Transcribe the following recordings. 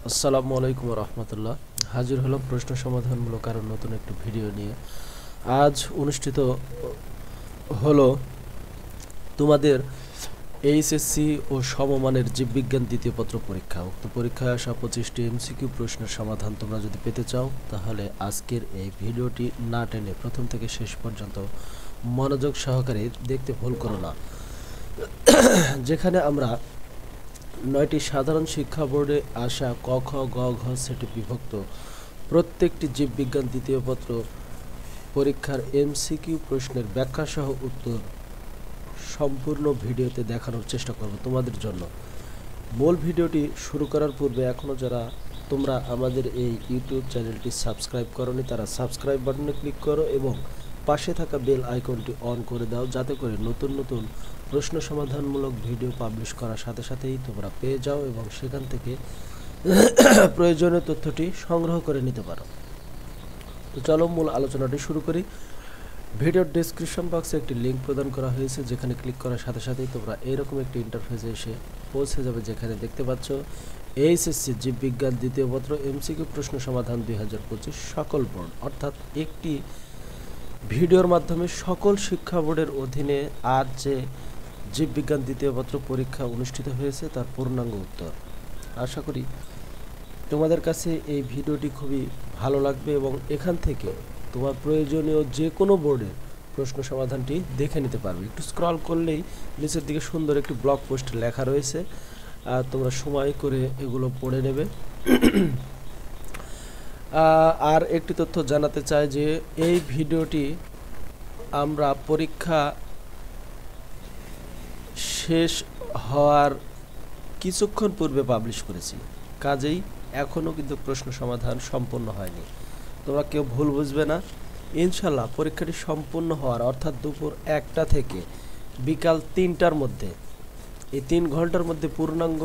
আসসালামু আলাইকুম রহমতুল্লাহ। হাজির হলাম প্রশ্ন সমাধানমূলক আরও নতুন একটি ভিডিও নিয়ে। আজ অনুষ্ঠিত হলো তোমাদের এইচএসসি ও সমমানের জীববিজ্ঞান দ্বিতীয় পত্র পরীক্ষা। উক্ত পরীক্ষায় আসা 25টি এমসিকিউ প্রশ্নের সমাধান তোমরা যদি পেতে চাও তাহলে আজকের এই ভিডিওটি না টেনে প্রথম থেকে শেষ পর্যন্ত মনোযোগ সহকারে দেখতে ভুল করো না। যেখানে আমরা 9টি সাধারণ শিক্ষা বোর্ডে আসা ক খ গ ঘ সেটে বিভক্ত প্রত্যেকটি জীববিজ্ঞান দ্বিতীয় পত্র পরীক্ষার এমসিকিউ প্রশ্নের ব্যাখ্যা সহ উত্তর সম্পূর্ণ ভিডিওতে দেখানোর চেষ্টা করব তোমাদের জন্য। মূল ভিডিওটি শুরু করার পূর্বে এখনও যারা তোমরা আমাদের এই ইউটিউব চ্যানেলটি সাবস্ক্রাইব করোনি তারা সাবস্ক্রাইব বাটনে ক্লিক করো এবং পাশে থাকা বেল আইকনটি অন করে দাও, যাতে করে নতুন নতুন প্রশ্ন সমাধানমূলক ভিডিও পাবলিশ করার সাথে সাথেই তোমরা পেয়ে যাও এবং সেখান থেকে প্রয়োজনীয় তথ্যটি সংগ্রহ করে নিতে পারো। তো চলো মূল আলোচনাটি শুরু করি। ভিডিওর ডেসক্রিপশন বক্সে একটি লিঙ্ক প্রদান করা হয়েছে, যেখানে ক্লিক করার সাথে সাথেই তোমরা এরকম একটি ইন্টারফেসে এসে পৌঁছে যাবে, যেখানে দেখতে পাচ্ছ এইচএসসি জীববিজ্ঞান দ্বিতীয় পত্র এমসিকিউ প্রশ্ন সমাধান 2025 সকল বোর্ড, অর্থাৎ একটি ভিডিওর মাধ্যমে সকল শিক্ষা বোর্ডের অধীনে আজ যে জীববিজ্ঞান দ্বিতীয় পত্র পরীক্ষা অনুষ্ঠিত হয়েছে তার পূর্ণাঙ্গ উত্তর। আশা করি তোমাদের কাছে এই ভিডিওটি খুবই ভালো লাগবে এবং এখান থেকে তোমার প্রয়োজনীয় যে কোনো বোর্ডের প্রশ্ন সমাধানটি দেখে নিতে পারবে। একটু স্ক্রল করলেই নিচের দিকে সুন্দর একটি ব্লগ পোস্ট লেখা রয়েছে, আর তোমরা সময় করে এগুলো পড়ে নেবে। আর একটি তথ্য জানাতে চাই যে এই ভিডিওটি আমরা পরীক্ষা শেষ হওয়ার কিছুক্ষণ পূর্বে পাবলিশ করেছি, কাজেই এখনও কিন্তু প্রশ্ন সমাধান সম্পূর্ণ হয়নি। তোমরা কেউ ভুল বুঝবে না, ইনশাল্লাহ পরীক্ষাটি সম্পূর্ণ হওয়ার অর্থাৎ দুপুর 1টা থেকে বিকাল 3টার মধ্যে, এই 3 ঘন্টার মধ্যে পূর্ণাঙ্গ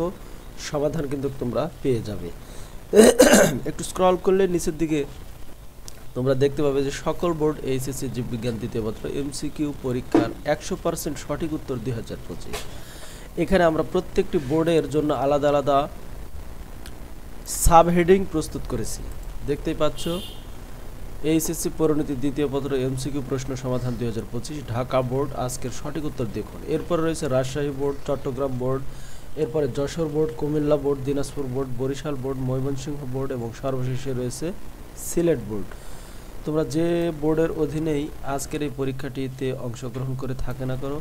সমাধান কিন্তু তোমরা পেয়ে যাবে। একটু স্ক্রল করলে নিচের দিকে তোমরা দেখতে পাবে যে সকল বোর্ড এইচএসসি জীববিজ্ঞান দ্বিতীয় পত্র এমসিকিউ পরীক্ষার 100% সঠিক উত্তর 2025। এখানে আমরা প্রত্যেকটি বোর্ডের জন্য আলাদা আলাদা সাব হেডিং প্রস্তুত করেছি, দেখতেই পাচ্ছ। এইচএসসি পরিণতি দ্বিতীয় পত্র এমসিকিউ প্রশ্ন সমাধান 2025 ঢাকা বোর্ড, আজকের সঠিক উত্তর দেখুন। এরপর রয়েছে রাজশাহী বোর্ড, চট্টগ্রাম বোর্ড, এরপরে Jessore board, Comilla board, Dinajpur board, Barishal board, Mymensingh board এবং সর্বশেষে রয়েছে সিলেট বোর্ড। তোমরা যে বোর্ডের অধীনেই আজকের এই পরীক্ষাটিতে অংশগ্রহণ করে থাকে না করো,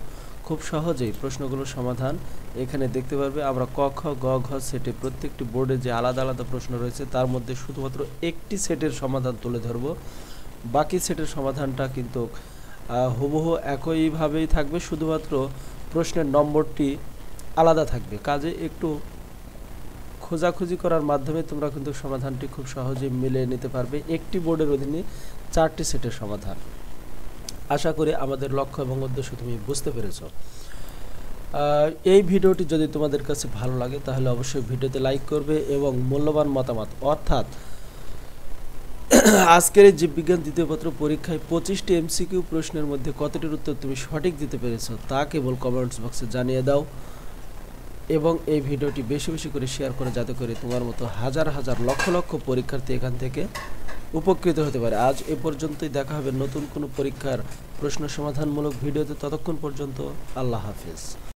খুব সহজেই প্রশ্নগুলোর সমাধান এখানে দেখতে পারবে। আমরা ক খ গ ঘ সেটে প্রত্যেকটি বোর্ডে যে আলাদা আলাদা প্রশ্ন রয়েছে তার মধ্যে শুধুমাত্র একটি সেটের সমাধান তুলে ধরব, বাকি সেটের সমাধানটা কিন্তু হুবহু একইভাবেই থাকবে, শুধুমাত্র প্রশ্নের নম্বরটি আলাদা থাকবে। কাজে একটু খোঁজাখুঁজি করার মাধ্যমে তোমরা কিন্তু সমাধানটি খুব সহজেই মিলিয়ে নিতে পারবে। একটি বোর্ডের অধীনে 4টি সেটের সমাধান। আশা করি আমাদের লক্ষ্য এবং উদ্দেশ্য তুমি বুঝতে পেরেছ। এই ভিডিওটি যদি তোমাদের কাছে ভালো লাগে তাহলে অবশ্যই ভিডিওতে লাইক করবে এবং মূল্যবান মতামত, অর্থাৎ আজকের এই জীববিজ্ঞান দ্বিতীয় পত্র পরীক্ষায় 25টি এমসিকিউ প্রশ্নের মধ্যে কতটির উত্তর তুমি সঠিক দিতে পেরেছো তা কেবল কমেন্টস বক্সে জানিয়ে দাও এবং এই ভিডিওটি বেশি বেশি করে শেয়ার করে, যাতে করে তোমার মতো হাজার হাজার লক্ষ লক্ষ পরীক্ষার্থী এখান থেকে উপকৃত হতে পারে। আজ এ পর্যন্তই, দেখা হবে নতুন কোনো পরীক্ষার প্রশ্ন সমাধানমূলক ভিডিওতে। ততক্ষণ পর্যন্ত আল্লাহ হাফেজ।